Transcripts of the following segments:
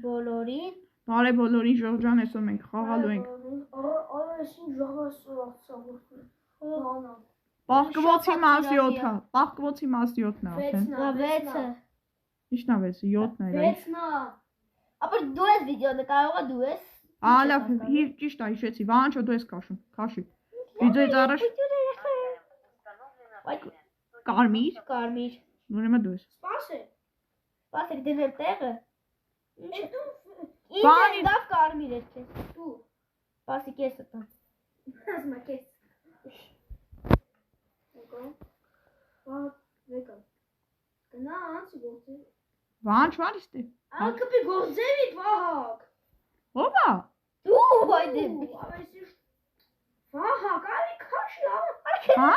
Բոլորին։ Բարե բոլորին Ժողջան, այսօր մենք խաղալու ենք։ Արեսին ժողասուացա։ Պահկվոցի մաս 7-ը, պահկվոցի մաս 7-ն է արդեն։ 6-ը։ Ի՞նչն է 6-ը, 7-ն է։ 6-ն է։ Ապա դու ես վիդեոն կարողա դու ես։ Ալավ, ճիշտ է, հիշեցի, Վանչո դու ես քաշում, քաշի։ Վիդեոից առաջ կարմիր, ուրեմն դու ես։ Սպասեք դնել տեղը։ Բանի Դավ կարմիր է չէ։ Դու։ Սպասի կեսը տան։ Ասма կես։ Վեկա։ Գնա անցի գործի։ Վանչ արիստի։ Անկպի գործերի Վահակ։ Ո՞վ է։ Դու այդի։ Վահակ, արի քաշի ա։ Հա։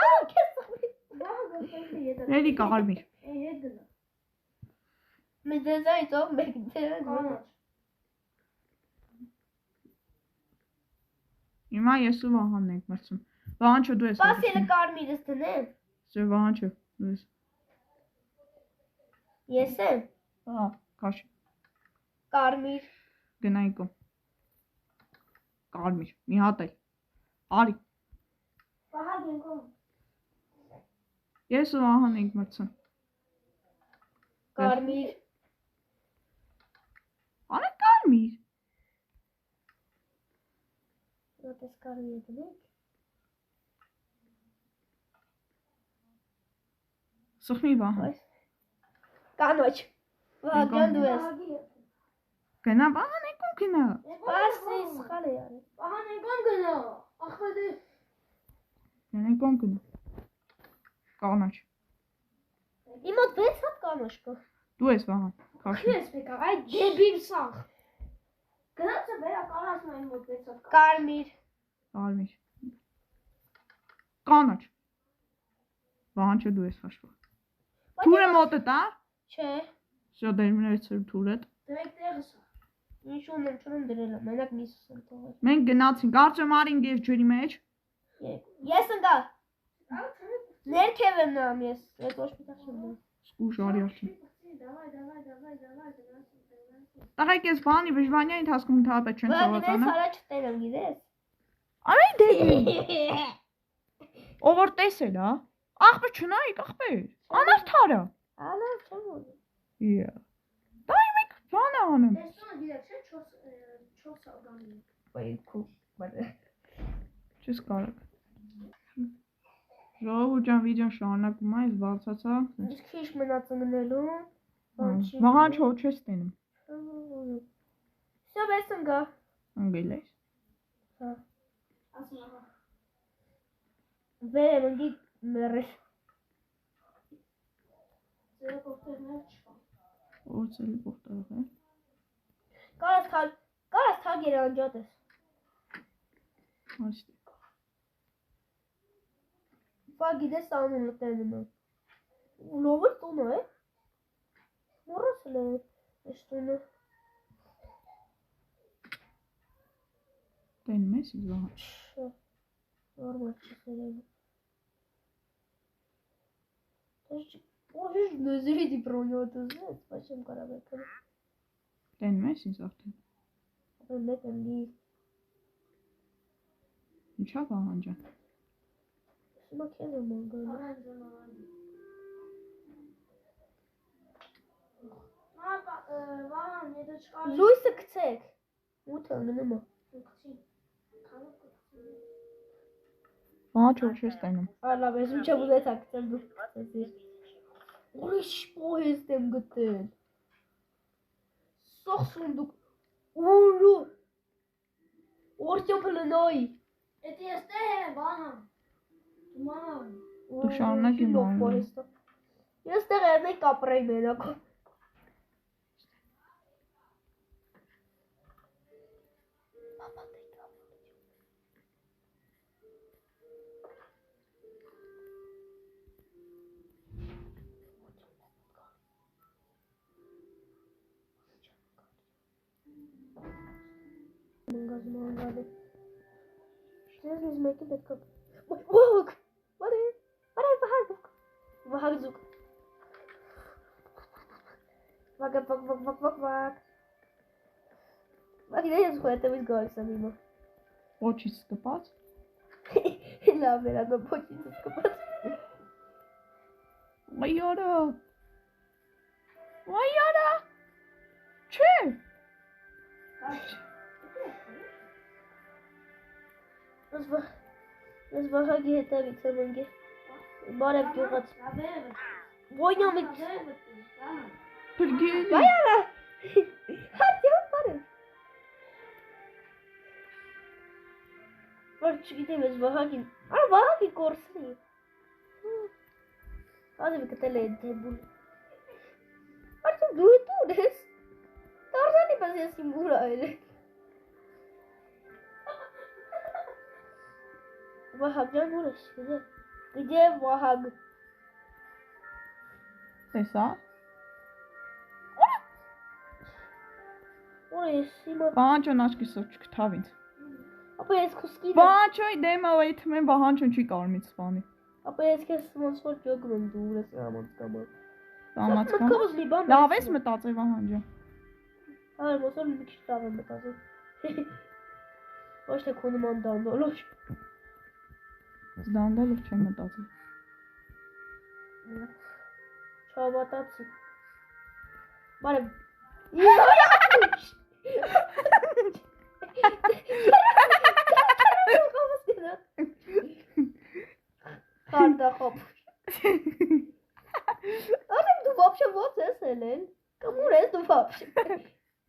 Վահակ գործի ետ։ Էլի կարմիր։ Հետ գնա։ Մենք դեզայից ով մեկ դերը։ Կանաչ։ Հիմա ես ու Վահանն ենք մրցում։ Վանչո դու ես։ Սպասի էլ կարմիրս դնեմ։ Սա Վանչո դու ես։ Ես եմ։ Հա, քաշի։ Կարմիր։ Գնայինք։ Կարմիր, մի հատ էլ։ Արի։ Վահակ ենքո։ Ես ու Վահանն ենք մրցում։ Կարմիր։ Անե կարմիր։ Ոտես կարմիր դնենք։ Սխմի Վահան։ Կանոչ։ Վահան դու ես։ Գնա Վահան եկում գնա։ Սպասի սխալ է արել։ Վահան ենքոն գնա։ Ախվեդի։ Գնա գնա։ Կանաչ։ Իմ մոտ 6 հատ կանոչ կա։ Դու ես Վահան։ Քաշի։ Քես բեկա, այդ դեբիլ սաղ։ Գնացը վերա կարասն այն մոտ 6 հատ։ Կարմիր։ Կարմիր։ Կանաչ։ Վահանչո դու ես հաշվը։ Թուրը մոտը տա։ Չէ։ Շո դերմիներից թուրը։ Դրեք տեղս։ Ինչ ունեմ չունեմ դրել եմ, մենակ միսս եմ թողել։ Մենք գնացինք, կարծեմ արինք ես ջրի մեջ։ Ես ընկա։ Ներքև եմ նայում ես, այդ ոչ մի տեղ չեմ նայում։ Սկուշ արի արդեն։ Давай. Տղայք ես բանի վժվանյա ընթացքում թափը չեն Բայց սովորացանը։ առաջ տերեմ, գիտես։ Արի դեպի։ Ով որ տեսել, հա։ Աղբը չնայիք, աղբեր։ Անարդարը։ Ալավ չեմ ուզում։ Yeah. Դայ մեկ բան անում։ Տեսնում գիտեք չէ 4 ագամի։ Բայքու, բայց Չես կարող։ Ժողովուրդ ջան վիդեոն շարունակում է, ես բարձացա։ ինչ քիչ մնաց ընկնելու։ Վահան չո չես տենում։ Շո ես ընկա։ Անգել ես։ Հա։ Ասում ահա։ Վերեմ ընկի մերես։ Ձեր կողքերներ չկա։ Օծելի փոխտող է։ Կարաս թագ երանջատես։ Այստեղ։ Ֆա գիտես անունը տենում եմ։ Լովը տունը է։ Մորացել է այս տունը։ Տենում ես իզ Վահան։ Չէ։ Նորմալ չի սերել։ Ո՞ր նեզերի բրոնյոտը զես, բայց չեմ կարող եկել։ Տենում ես ինձ արդեն։ Մեկ եմ լի։ Ինչա Վահան ջան։ Հիմա քեզ եմ անգել։ Վահան, եթե չկա։ Լույսը գցեք։ Ութը ընկնում է։ Վահան չո չես տենում։ Ալավ, ես ինչ եմ ուզեցա գցեմ դու գցեցիր։ Ուրիշ պոհեստ եմ գտել։ Սող սունդուկ։ Ուրու։ Որդյոպը լնոյի։ Եթե ես տեղ եմ, Վահան։ Ման։ Դու շարունակ իմ անում։ Ես տեղ եմ մեկ կապրեի մենակ։ Մանգալի։ Ես մեկի պետք է։ Ոք։ Բարի։ Վահակ զուկ։ Վակ։ Մագիդե ես խոյետևից գալիս եմ իմը։ Ոչից կպած։ Լավ էր անգամ փոչից կպած։ Այորա։ Այորա։ Չէ։ Ես վահագի հետևից եմ ընգե։ Բարև գյուղաց։ Ոյնամից։ Փրկել։ Բայարա։ Հատյա բարև։ Որ չգիտեմ ես վահագին։ Արա վահագի կորսնի։ Ադեմ կտել է դեբուլ։ Արդյոք դու էդ ուր ես։ Տարզանի պես ես իմ ուր այլ է։ Վահագ ջան ուր ես, գիդե վահագ։ Տեսա։ Ուր ես իմը։ Վահանջոն աչքի սոչ չկթավ ինձ։ Ապա ես քուսկին։ Վահանջոյի դեմը այդ մեն վահանջոն չի կարող ինձ սպանի։ Ապա ես քեզ ոնց որ ջոգում եմ դու ուր ես ռամանց կամա։ Տամած կամ։ Մտքովս մի բան։ Լավ ես մտածել Վահանջոն։ Այո, ոնց որ մի քիչ լավ եմ մտածել։ Ոչ թե քո նման դանդալոշ։ Դանդալով չեմ մտածել։ Չավատացի։ Բարև։ Հարդա խոփ։ Արեմ դու вообще ո՞նց ես ելել։ Կամ ուր ես դու вообще։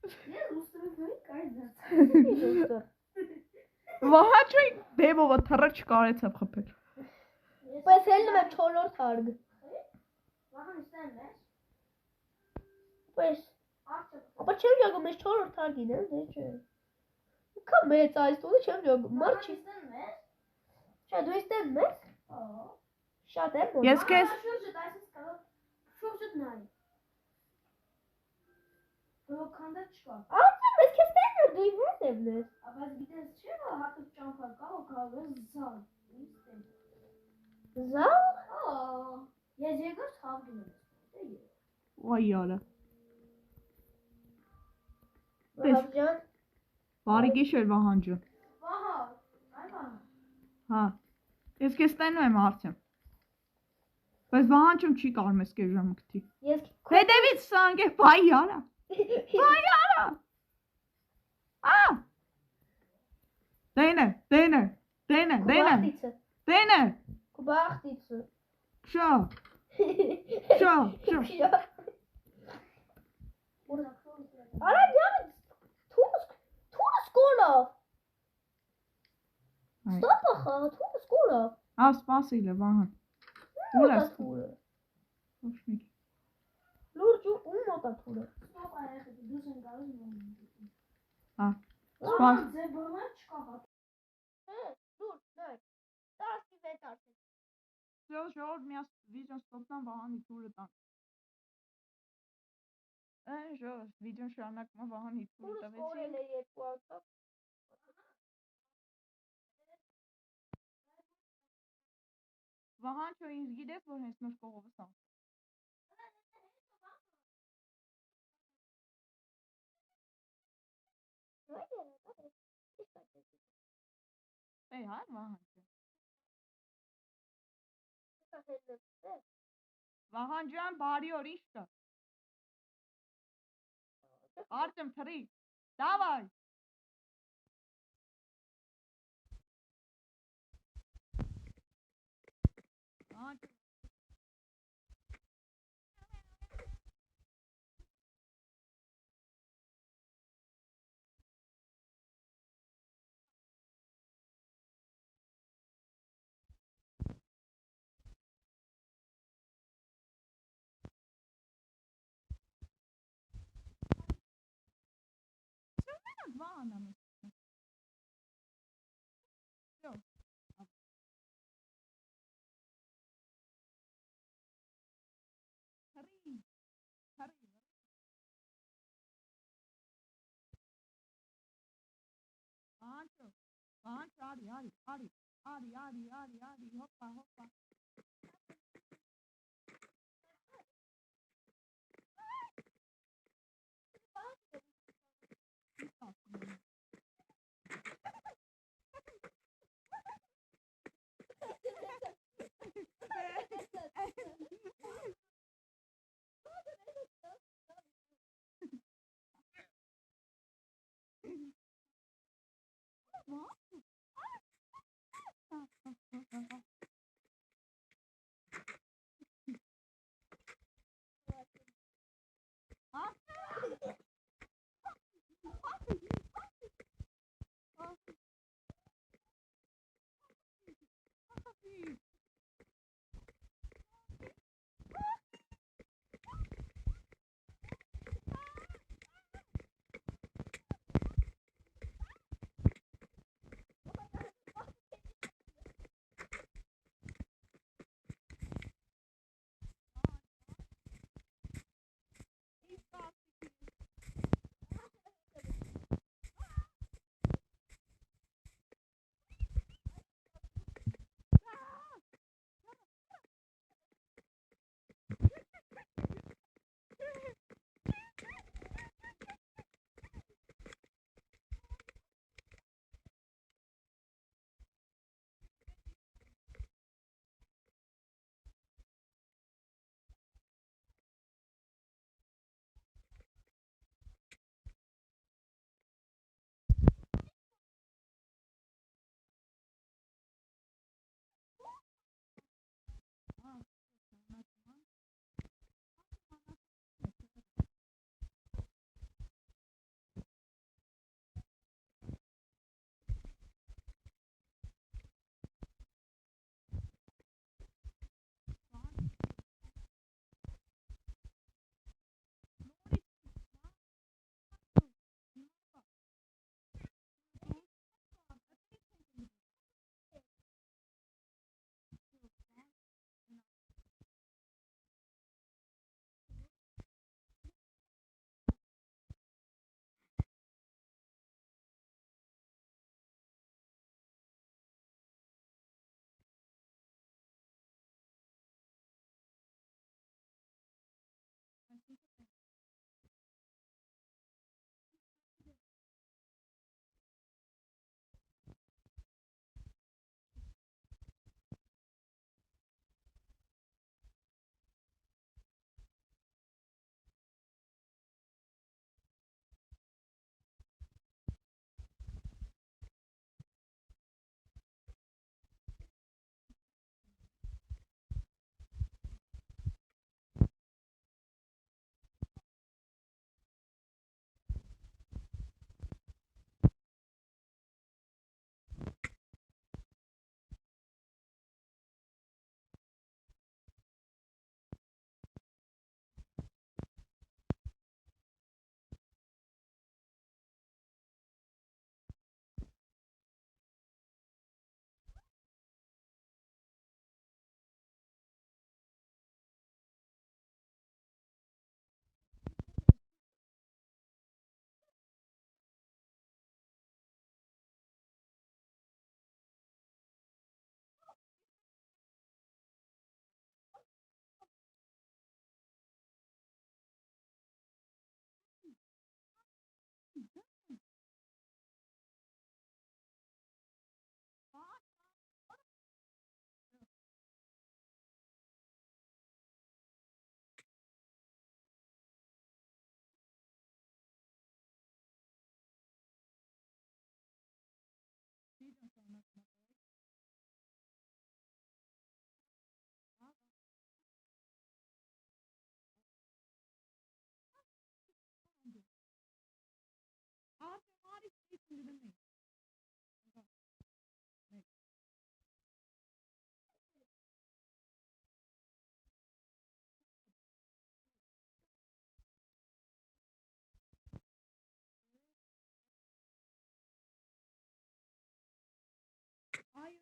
Ես ուսումնի կայդա։ Վահանջոյի դեմը թռը չկարեցավ խփել։ Պես ելնում եմ 4-րդ հարգ։ Վահան ստեն ես։ Պես Արդյոք ապա չեմ ջոգում ես 4-րդ հարգին եմ, դե չէ։ Կա մեծ այս տունը չեմ ջոգում, մարդ չի։ ստեն ես։ Չէ, դու ստեն ես։ Ահա։ Շատ եմ։ Ես քեզ Շուրջդ այսպես կարող։ Շուրջդ նայ։ Դու քանդա չկա։ Արդյոք ես քեզ տեներ դու իմ հետևն ես։ Բայց գիտես չէ՞ որ հատուկ ճամփա կա ու կարող ես զալ։ Զալ։ Ահա։ Ես եկա ցավ գնում։ Ոյ յարա։ Վահան։ Բարի գիշեր Վահանջոն։ Վահա, այո։ Հա։ Ես քեզ տենում եմ արդյոք։ Բայց Վահանջոն չի կարող մեզ կես ժամը գտի։ Ես Հետևից սանգ է, բայ յարա։ Բայ յարա։ Ա։ Դենը։ Դենը։ Կուբախտիցը։ Շա։ Շա։ Արա ջան, թուրս կոլա։ Ստոպա խա, թուրս կոլա։ Ա սպասիլ է Վահան։ Ուր ես թուրը։ Ոչ մի։ Լուրջ ու մոտա թուրը։ Ստոպ այախ դուս են գալիս մոմ։ Հա։ Սպաս։ Ձե բանը չկա հա։ Լուրջ, նայ։ 16 արդեն։ Всё, ժողով մի վիդեոն ստոպնան Վահանի թուրը տան։ Ժողով վիդեոն շարունակում Վահանի թուրը տվեցին։ Կորել է երկու անգամ։ Վահանջո ինձ գիտես որ հենց նոր կողովս ան։ Հայ Վահանջո։ Վահանջան բարի օր ինչ կա։ Արտեմ թրի։ Դավայ։ Վահանջո։ Vana mı? Yok. Hurry. Hurry. Ancho. Ancho, Ari. Hoppa, hoppa. Stop.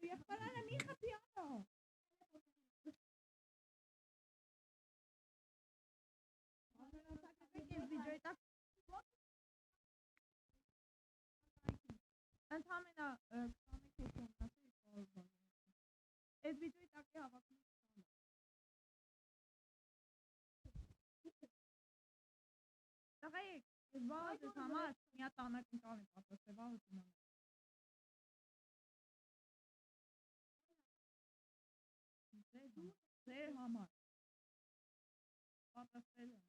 Եղբայրը մի խփի արա։ Ընդհանրապես 20 հեկտար Այս վիդեոյի տակ է հավաքում Տղայեք, ես վաղս ես համար մի հատ անակ ընկավ եմ պատրաստել, վաղս եմ անակ Ձեր համար պատրաստել եմ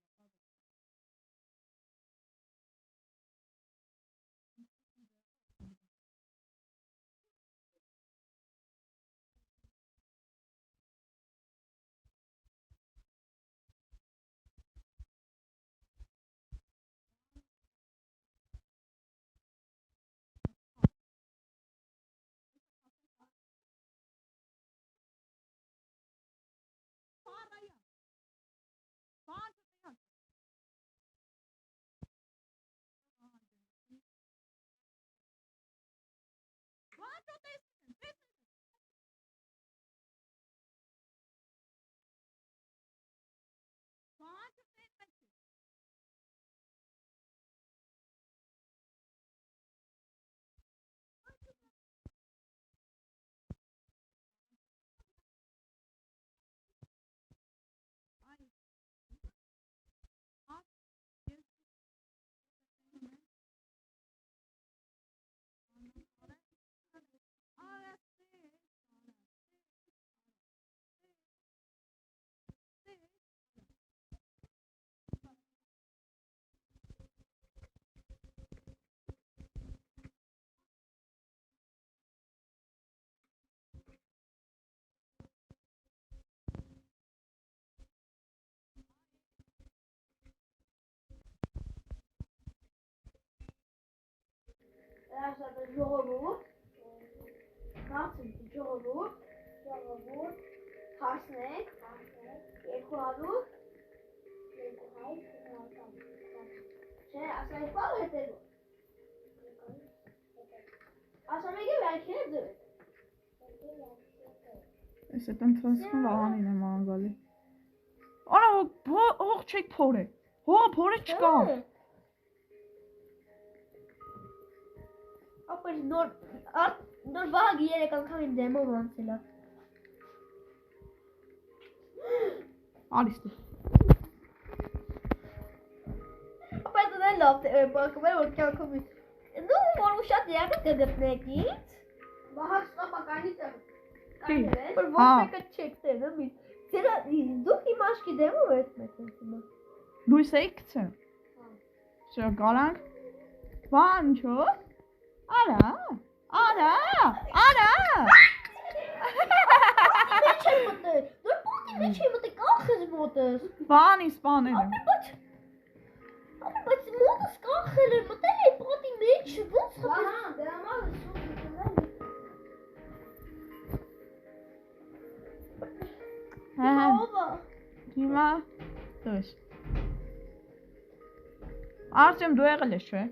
Yaşadı Joğobur. Nasıl Joğobur? Joğobur. Harsnek. Ekuador. Asal qual é teu? Asal me que vai que é Ես այդ ընթացքում վաղանին եմ անգալի Արա հող չեք փոր է Հող փոր է չկա Ապեր նոր վաղ երեք անգամ իմ դեմով անցել է Ալիստի Ապեր դու դեն լավ բակվեր որ կյանքում Դու որ շատ եղը կգտնեք ինձ Bahar stopakani tabii. Որ ոչ մեկը չեք տենում Դուք իմ աշկի դեմով եք մեկը Լույս է կցեմ Շա գարանք Վանչո Արա Արա Արա Մեջ եմ մտել Դու պոտի մեջ եմ մտել կախ ես մոտս Վանի սպանել եմ Բայց մոտս կախել եմ մտել եմ պոտի մեջ ոնց Aha, devam Հա Հիմա Դուս Արտեմ դու եղել ես չէ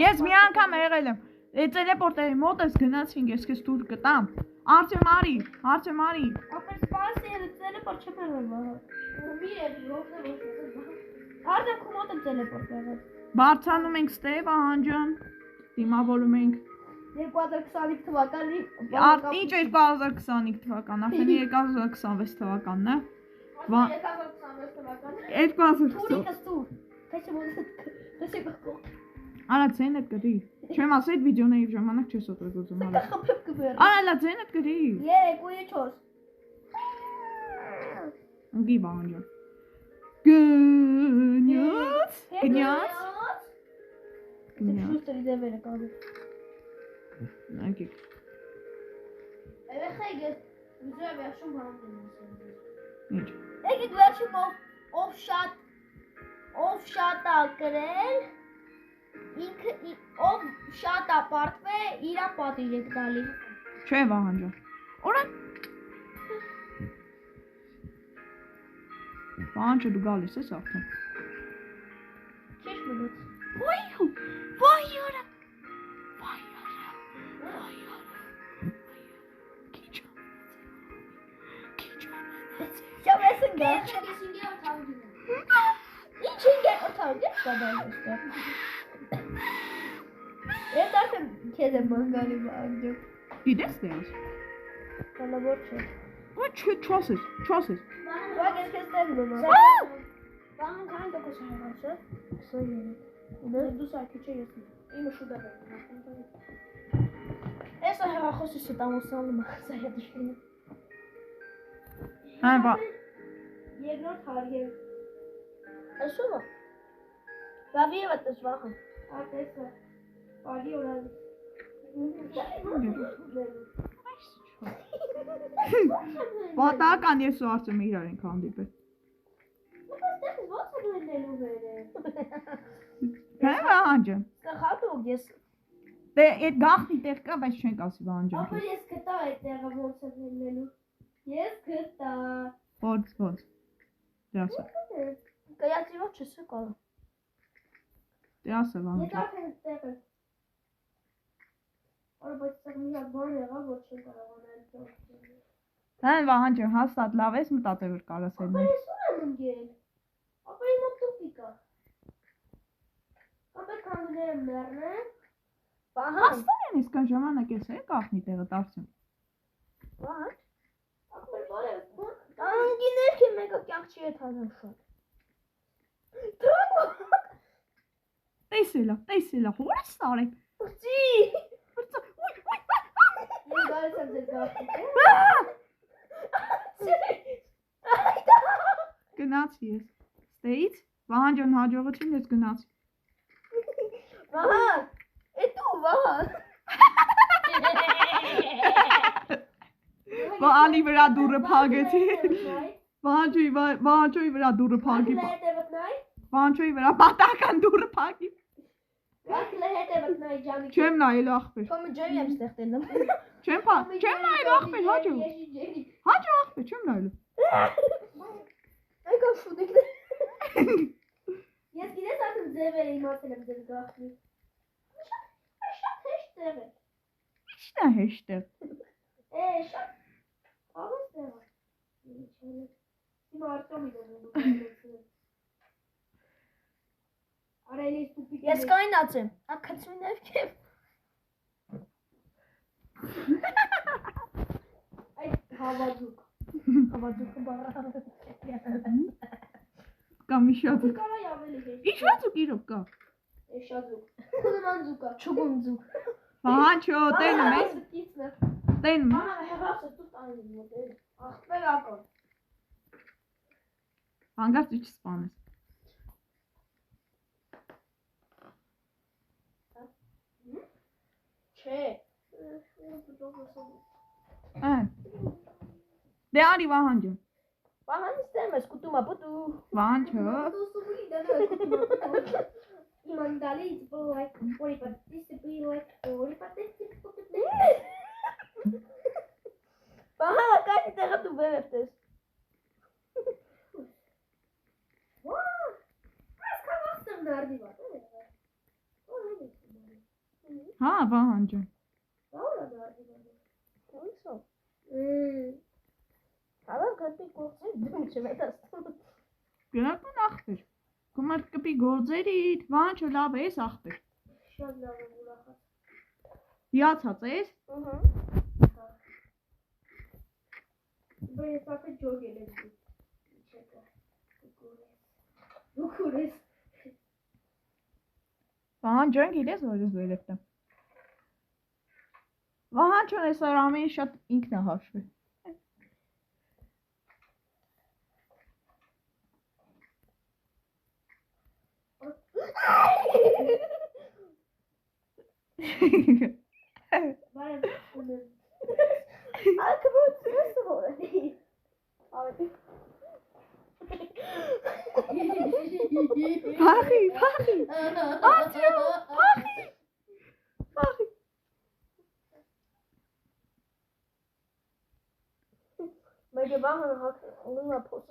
Ես մի անգամ եղել եմ Տելեպորտերի մոտս գնացինք ես քեզ դուր կտամ Արտեմ արի Ապեր սպասի էր տելեպորտ չեմ եղել վահա Մի է ողջ Արդեն քո մոտ եմ տելեպորտ եղել Բարձանում ենք Ստեվա Հանջան Դիմավորում ենք 2025 թվականի Ինչ 2025 թվական արդեն 2026 թվականն է 2020 Թուրիկս տուր Տեսե ոնց Տեսե կողք Արա ցենդ գրի Չեմ ասել այդ վիդեոների ժամանակ չես օգտագործում Սա խփებ կբեր Արա լա ցենդ գրի 3 ու 4 Ընկի Հանջան Գնյոց Գնյոց Շուստերի դևերը կանում Անկի Երեխեք ես ուզում եմ վերջում հանձնել Ինչ Եկեք վերջում ով շատ ա կրել ինքը ով շատ ա պարտվել իրա պատիժ եք տալի Չէ Վահանջան Օրա Վահանջը դու գալիս ես արդեն Քիչ մնաց Վայ արա Քիչ այստեղ։ Ես արդեն քեզ եմ մանգալի բանջում։ Գիտես թե ես։ Հալավոր չէ։ Ոչ չոսես։ Բակ ես քեզ տեղ նոմա։ Բան քան դոկոս հաղաչը։ 23։ Դու սարքի չէ ես։ Իմը շուտով եմ։ Էսա հեռախոսի շտամոսալում է, սա հետիշվին։ Հա, բա։ Երկրորդ հարգել։ Այսո՞վ է։ Լավի է վտես վախը։ Ատեսը։ Բարի օրալի։ Պատահական ես ու Արծումը իրար ենք հանդիպել։ Այստեղ ո՞նց է լինելու վերը։ Թե Վահանջան։ Սխալուկ ես։ Դե այդ գախնի տեղ կա, բայց չենք ասի Վահանջան։ Ապա ես գտա այդ տեղը ոնց է լինելու։ Ես գտա։ Ոնց։ Դե ասա։ Կայացի ոչ չես կա։ Դե ասա Ես Վահանջան։ արդեն տեղը։ Արա բայց սա մի հատ բան եղավ, որ չեմ կարողանալ դարձնել։ Հա Վահանջան, հաստատ լավ ես մտածել որ կարաս Ապա այդպես։ ես ուր եմ ընկել։ Ապա իմ տուփիկ է։ Ապա կանգնել եմ մեռնեմ։ Բահան։ Հաստատ են իսկան ժամանակ ես է գախնի տեղը դարձում։ Բահան։ Ապա բարը։ Անգիներ քի մեկը կյանք չի եթանում շատ։ Տեսելա, հոր ես սարեք։ Ուծի։ Ես գալիս եմ ձեր գաղտնի։ Գնացի ես։ Ստեից, Վահանջան հաջողություն ես գնացի։ Բահան։ Էտու բահան։ Վահանի վրա դուրը փագեցի։ Վահանջոյի վրա դուրը փագի։ Վահանջոյի վրա պատահական դուրը փագի։ Չեմ նայել ախպեր։ Կոմի ջերի եմ ստեղ տենում։ Չեմ նայել ախպեր, հաջող։ Հաջող ախպեր, չեմ նայել։ Այգա շուտիկներ։ Ես գիտես արդեն ձևերը իմացել եմ ձեր գաղտնի։ Շատ հեշտ ձև է։ Ի՞նչն է հեշտը։ Շատ աղս ձև է։ Հիմա արտոմին եմ ունում։ Արայլիս տուպիկ։ Ես կայնած եմ։ Ակացմին եմ կեմ։ Այդ հավադուկ։ Հավադուկը բարա։ Կա մի շատ։ Կարայ ավելի հեշտ։ Ինչ վազուկ իրոք կա։ Շազուկ։ Քունման զուկա։ Չուգուն զուկ։ Վահանջո, տենում ես։ Տենում։ Մամա հեղացը դու տանին մոդել։ Ախպեր ակոն։ Հանգարց իչ սպանես։ Չէ։ Դե արի Վահանջո։ Բահան ստեմ ես կուտումա պուտու։ Վահանջո։ Մանդալի like ori participate like ori participate։ Բահան ակայնի տեղը դու բերև տես։ Wow! Այս կամասն դարդի վատ է։ Հա, Վահանջո։ Բաուրա դարդի վատ։ Ոնցո։ Հալա գտի կողցի դու չվետաս։ Գնական ախպեր։ Գումար կպի գործերիդ, Վահանջո լավ ես ախպեր։ Շատ լավ եմ ուրախած։ Հիացած ես։ Ահա։ Բայց ապա ջոգել եմ դու։ Չեկա։ Ուկուրես։ Վահանջոն գիտես որ ես վերև տեմ։ Վահանջոն ես որ ամեն շատ ինքն է հաշվել։ Բարև։ Ակբոց սովորի։ Փախի։ Ատյո, փախի։ Մեկը բահան հակնումա փոս։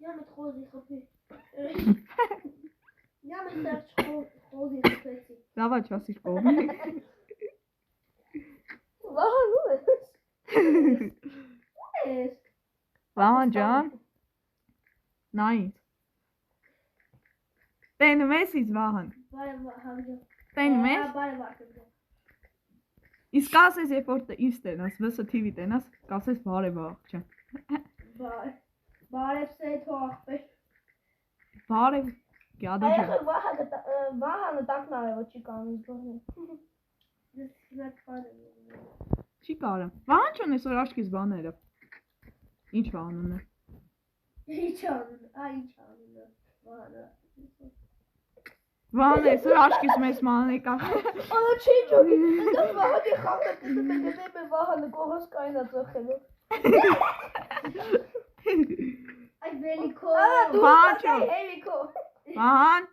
Յամ այդ խոզի խփի։ Յամ այդ խոզի խփեցի։ Լավա չասիր կողմի։ Բահան ու ես։ Ես։ Վահանջան։ Նայ ինձ։ Տենում ես իս վահան։ Տենում ես։ Իսկ կասես երբ որ իս տենաս, վսը թիվի տենաս, կասես բարև աղջը։ Բարև սեթո աղբեր։ Բարև գյադա ջան։ Վահանը տակն արևը չի կանում զբողնել։ Չի կարա։ Վահան չունես որ աչքիս բաները։ Ինչ վահանուն է։ Ինչ անունը, վահանը։ Վահան ես որ աչքիս մեզ մանե կա։ Անա չի ջոգի, այնտեղ վահանի խաղը պիտում է գնեմ է վահանը կողոս կայնա ծխելով։ Այդ բելիքո։ Վահան չո։ Հելիքո։ Վահան։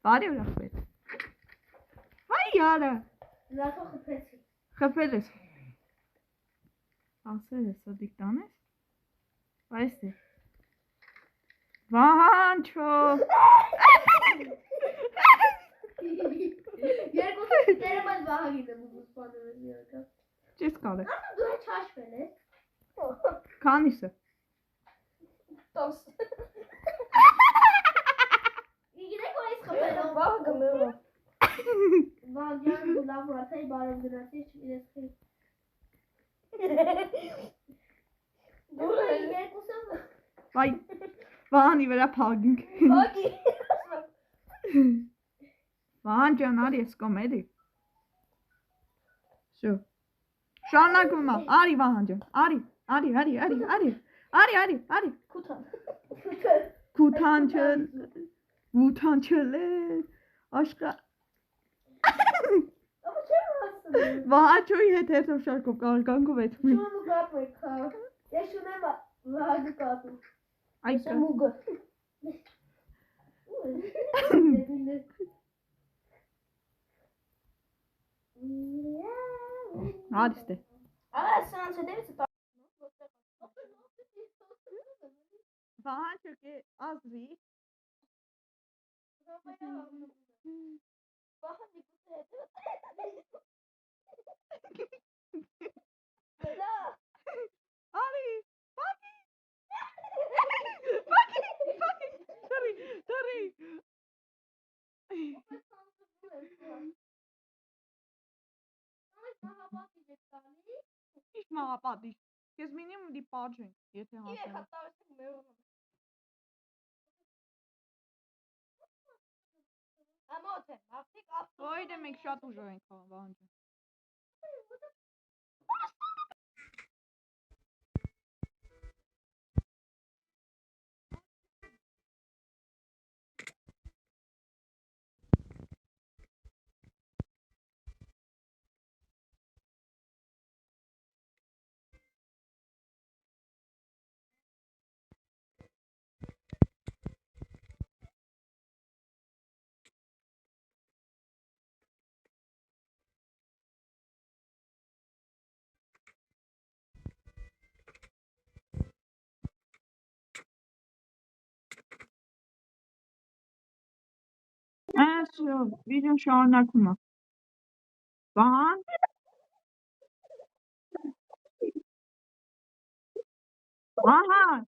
Բարի ու ախպետ։ Հայ յարը։ Լաթո խփեցի։ Խփել ես։ Ասել ես դիկտան ես։ Բայց է։ Վահան չո։ Երկուսը դերեմ այդ վահագին եմ ուզում սպանել ես երկը։ Չես կարը։ Դու է չաշվել ես։ Քանիսը։ 10։ Իգնեք որ ես խփելով վահը գմերով։ Վահյան դու լավ ռաթայի բարով գնացի չիրես խի։ Դու երկուսը Վայ Վահանի վրա փագինք։ Հագի։ Վահան ջան արի ես կոմ էլի։ Շո։ Շարունակում ա, արի Վահան ջան, արի։ Քութան չլ աշխա։ Ահա չեմ հասցնում։ Վահաչոյի հետ հետո շարքով կարգանքով այդ։ Շունու գապ եկա։ Ես շունեմ վահագի կապում։ Այ կա։ Մուգը։ Արիստե։ Ահա սրանց հետևից է Վահաչոյի ազրի։ Վահանի գուցե Արի, բակի։ Դարի։ Իշտ մաղապատիշ, կեզ մինիմում դիպար չենք, եթե հասնեմ։ Ոյդը մենք շատ ուժով ենք Վահան ջան։ Այսո, վիդեոն շարունակում է։ Վահան։ Վահան։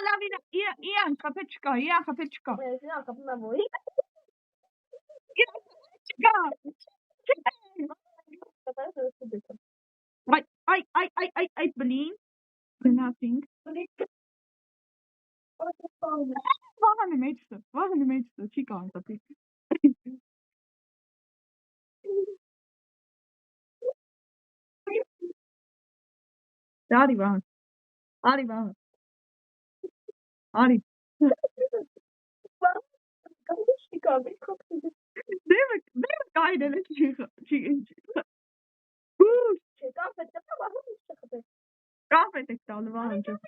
Լավ իրան խփել չկա։ Իրան կապում եմ ոյի։ Չկա։ Այ բլին։ Գնացինք։ Վահանը մեջը, չի կարող տպի։ Արի Վահան։ Արի։ Դեմը կայնել է չի։ Ուշ, կապետ եք տալու Վահան ջան։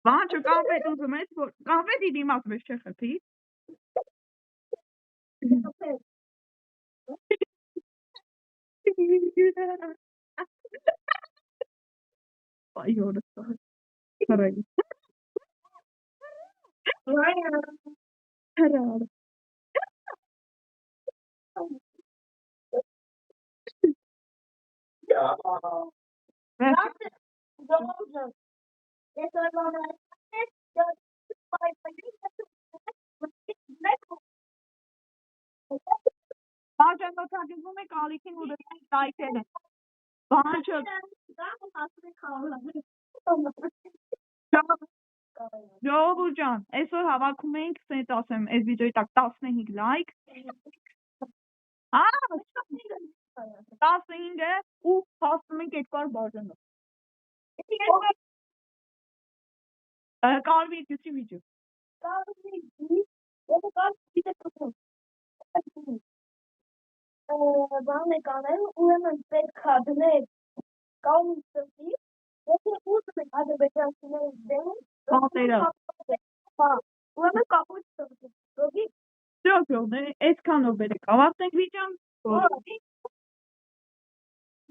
Վահան ջան կապետ ուզում ես, որ կապետի դիմաց մեզ չխփի։ Վայ օրս Հրայ։ Հրայ։ Բաժանորդագրվում եք ալիքին ու դրեք լայքերը։ Բանջը Ժողովուրդ ջան, այսօր հավաքում ենք, սենց ասեմ, այս վիդեոյի տակ 15 լայք։ 15-ը ու հասնում ենք 200 բաժանով։ Կարվի եկեցի վիդեո։ Բան եք անել, ուրեմն պետք է դնել կողմից ծրտի, եթե ուզում եք ադրբեջանցիների դեմ, Պատերը։ հա, ուրեմն կապույտ ծրտի, Всё, այդքանով բերեք, ավարտենք վիդեոն։